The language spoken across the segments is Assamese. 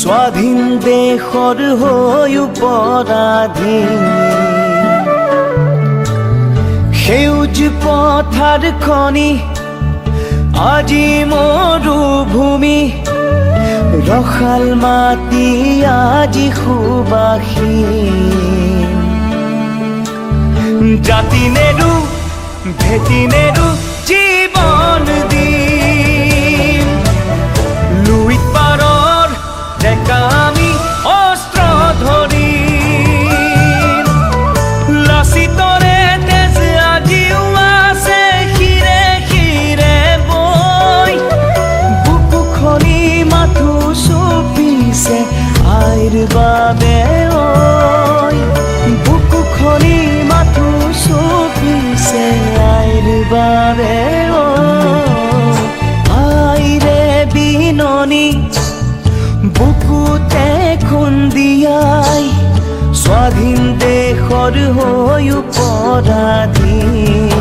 স্বাধীন দেশৰ হৈ পৰাধীন সেউজ পথাৰ খনি আজি মৰুভূমি ৰসাল মাটি আজি সুবাসীন জাতি নেৰু ভেটি নেৰু জীৱন দিম লুইত পাৰৰ ডেকা আমি অস্ত্ৰ ধৰিম লাচিতৰে তেজ আজিও আছে শিৰে শিৰে বৈ বুকু খনি মাথো চুপিছে আইৰ বাবে ঐ বুকু খনি মাথো চুপিছে আইৰ বাবে ঐ আইৰে বিননি বুকুতে খুন্দিয়াই স্বাধীন দেশৰ হৈ পৰাধীন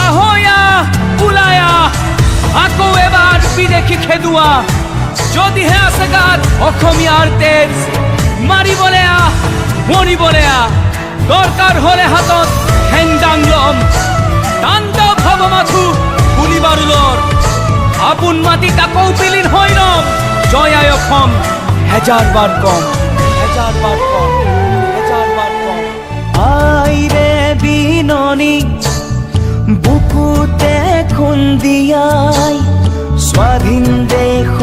আহয়া ওলায়া আকৌ এবাৰ বিদেশী খেদুৱা যদিহে আছে গাত অসমীয়াৰ তেজ মাৰিবলৈ মৰিবলৈ দৰকাৰ হলে হাতত হেংদাং লম তাণ্ডৱ হব মাথো গুলি বাৰুদৰ আপোন মাটিত আকৌ বিলীন হৈ ৰম জয় আই অসম হেজাৰ বাৰ কম হেজাৰ বাৰ কম হেজাৰ বাৰ কম আইৰে বিননি বুকুতে খুন্দিয়াই স্বাধীন দেশ